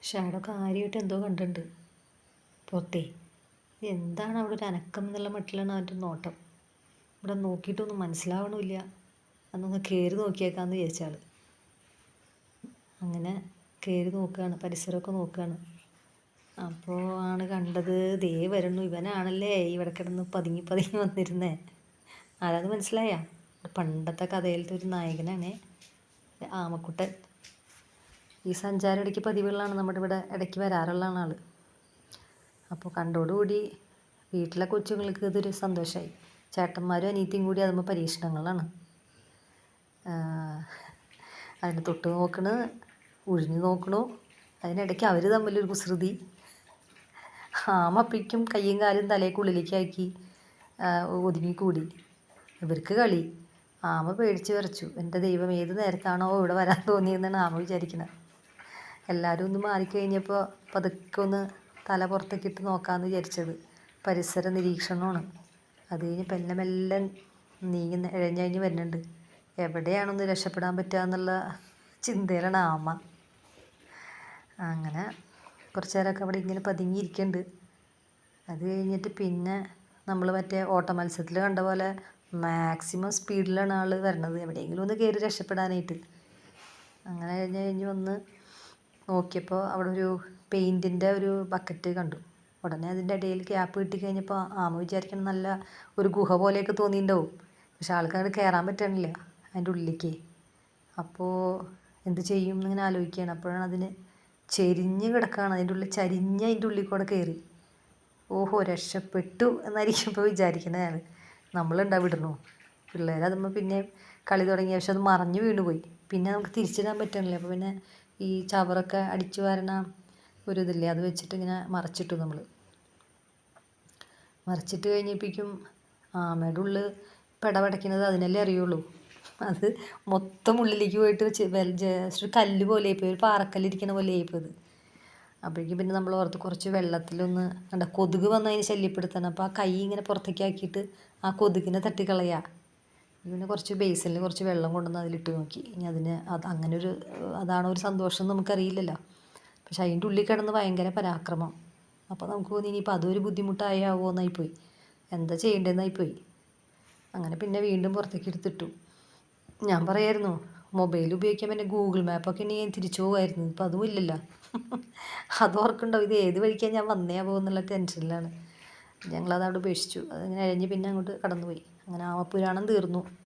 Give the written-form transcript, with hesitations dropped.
Shadow കാര്യമായിട്ട് എന്തോ കണ്ടിട്ടുണ്ട് പുറത്തേ. എന്താണ് അവിടെ ഒരു അനക്കം എന്നുള്ള മട്ടിലാണ് അവൻ്റെ നോട്ടം. ഇവിടെ നോക്കിയിട്ടൊന്നും മനസ്സിലാവണമില്ല. അന്നൊന്ന് കയറി നോക്കിയേക്കാന്ന് വിചാരിച്ചാൾ. അങ്ങനെ കയറി നോക്കുകയാണ്, പരിസരമൊക്കെ നോക്കുകയാണ്. അപ്പോൾ ആണ് കണ്ടത്, ദേ വരണു ഇവനാണല്ലേ ഇവിടെ കിടന്ന് പതുങ്ങി പതുങ്ങി വന്നിരുന്നേ. ആരാന്ന് മനസ്സിലായ? പണ്ടത്തെ കഥയിലത്തെ ഒരു നായകനാണ് ആമക്കുട്ടൻ. ഈ സഞ്ചാരം ഇടയ്ക്ക് പതിവുകളാണ്, നമ്മുടെ ഇവിടെ ഇടയ്ക്ക് വരാറുള്ളതാണ് ആൾ. അപ്പോൾ കണ്ടോടുകൂടി വീട്ടിലെ കൊച്ചുങ്ങൾക്ക് ഇതൊരു സന്തോഷമായി. ചേട്ടന്മാരും അനിയത്തിയും കൂടി അതുമ്പോൾ പരീക്ഷണങ്ങളാണ്. അതിനെ തൊട്ട് നോക്കണ്, ഒഴിഞ്ഞു നോക്കണു. അതിനിടയ്ക്ക് അവർ തമ്മിലൊരു കുസൃതി. ആമപ്പിക്കും കയ്യും കാലും തലയ്ക്കുള്ളിലേക്കാക്കി ഒതുങ്ങിക്കൂടി. ഇവർക്ക് കളി. ആമ പേടിച്ച് വിറച്ചു. എൻ്റെ ദൈവം, ഏത് നേരത്താണോ ഇവിടെ വരാൻ തോന്നിയെന്നാണ് ആമ വിചാരിക്കുന്നത്. എല്ലാവരും ഒന്ന് മാറിക്കഴിഞ്ഞപ്പോൾ പതുക്കെ ഒന്ന് തല പുറത്തേക്കിട്ട് നോക്കാമെന്ന് വിചാരിച്ചത്. പരിസര നിരീക്ഷണമാണ്. അത് കഴിഞ്ഞ് മെല്ലെ മെല്ലെ നീങ്ങി ഇഴഞ്ഞഴിഞ്ഞ് വരുന്നുണ്ട്. എവിടെയാണൊന്ന് രക്ഷപ്പെടാൻ പറ്റുക എന്നുള്ള ചിന്തയിലാണ് ആമ. അങ്ങനെ കുറച്ച് നേരമൊക്കെ അവിടെ ഇങ്ങനെ പതുങ്ങിയിരിക്കുന്നുണ്ട്. അത് കഴിഞ്ഞിട്ട് പിന്നെ നമ്മൾ മറ്റേ ഓട്ട മത്സരത്തിൽ കണ്ട പോലെ മാക്സിമം സ്പീഡിലാണ് ആൾ വരണത്, എവിടെയെങ്കിലും ഒന്ന് കയറി രക്ഷപ്പെടാനായിട്ട്. അങ്ങനെ കഴിഞ്ഞ് വന്ന് നോക്കിയപ്പോൾ അവിടെ ഒരു പെയിൻറ്റിൻ്റെ ഒരു ബക്കറ്റ് കണ്ടു. ഉടനെ അതിൻ്റെ ഇടയിൽ ക്യാപ്പ് കിട്ടിക്കഴിഞ്ഞപ്പോൾ ആമ വിചാരിക്കണം നല്ല ഒരു ഗുഹ പോലെയൊക്കെ തോന്നിയിട്ടുണ്ടാവും. പക്ഷെ ആൾക്കങ്ങോട്ട് കയറാൻ പറ്റണില്ല അതിൻ്റെ ഉള്ളിലേക്ക്. അപ്പോൾ എന്ത് ചെയ്യും എന്നിങ്ങനെ ആലോചിക്കുകയാണ്. അപ്പോഴാണ് അതിന് ചെരിഞ്ഞ് കിടക്കുകയാണ്. അതിൻ്റെ ഉള്ളിൽ ചരിഞ്ഞ് അതിൻ്റെ ഉള്ളിൽ കൂടെ കയറി. ഓഹോ, രക്ഷപ്പെട്ടു എന്നായിരിക്കും ഇപ്പോൾ വിചാരിക്കുന്നത് അയാൾ. നമ്മളുണ്ടാ വിടണു. പിള്ളേർ അതുമ്പോൾ പിന്നെ കളി തുടങ്ങിയ, പക്ഷെ അത് മറിഞ്ഞ് വീണ് പോയി. പിന്നെ നമുക്ക് തിരിച്ചിടാൻ പറ്റണില്ല. അപ്പോൾ പിന്നെ ഈ ചവറൊക്കെ അടിച്ചു വാരണ ഒരു ഇതില്ലേ, അത് വെച്ചിട്ട് ഇങ്ങനെ മറച്ചിട്ടു നമ്മൾ. മറിച്ചിട്ട് കഴിഞ്ഞപ്പോഴേക്കും ആമയുടെ ഉള്ളിൽ പെടപടയ്ക്കുന്നത് അതിനല്ലേ അറിയുള്ളൂ. അത് മൊത്തം ഉള്ളിലേക്ക് പോയിട്ട് ജസ്റ്റ് ഒരു കല്ല് പോലെ ആയിപ്പോയി, ഒരു പാറക്കല്ലിരിക്കണ പോലെ ആയിപ്പോയി അത്. അപ്പോഴേക്കും പിന്നെ നമ്മൾ ഓർത്ത് കുറച്ച് വെള്ളത്തിലൊന്ന് കണ്ട കൊതുക് വന്ന് അതിനെ ശല്യപ്പെടുത്തണം. അപ്പോൾ ആ കൈ ഇങ്ങനെ പുറത്തേക്ക് ആക്കിയിട്ട് ആ കൊതുകിനെ തട്ടിക്കളയുക. പിന്നെ കുറച്ച് ബേസിനിൽ കുറച്ച് വെള്ളം കൊണ്ടുവന്ന് അതിലിട്ട് നോക്കി. ഇനി അതിന് അങ്ങനെ ഒരു അതാണോ ഒരു സന്തോഷം എന്ന് നമുക്കറിയില്ലല്ലോ. പക്ഷെ അതിൻ്റെ ഉള്ളിൽ കിടന്ന് ഭയങ്കര പരാക്രമം. അപ്പോൾ നമുക്ക് തോന്നി ഇനിയിപ്പോൾ അതൊരു ബുദ്ധിമുട്ടായാവോ എന്നായിപ്പോയി, എന്താ ചെയ്യേണ്ടതെന്നായിപ്പോയി. അങ്ങനെ പിന്നെ വീണ്ടും പുറത്തേക്ക് എടുത്തിട്ടു. ഞാൻ പറയായിരുന്നു മൊബൈൽ ഉപയോഗിക്കാൻ പിന്നെ ഗൂഗിൾ മാപ്പൊക്കെ ഇനി ഞാൻ തിരിച്ചു പോകുമായിരുന്നു. ഇപ്പം അതും ഇല്ലല്ലോ. അതോർക്കുണ്ടാവും ഇത് ഏത് വഴിക്കാൻ ഞാൻ വന്നേ പോകുന്നുള്ള ടെൻഷനിലാണ്. ഞങ്ങളതവിടെ ഉപേക്ഷിച്ചു. അതിങ്ങനെ കഴിഞ്ഞ് പിന്നെ അങ്ങോട്ട് കടന്നുപോയി. അങ്ങനെ ആമപ്പുരാണം തീർന്നു.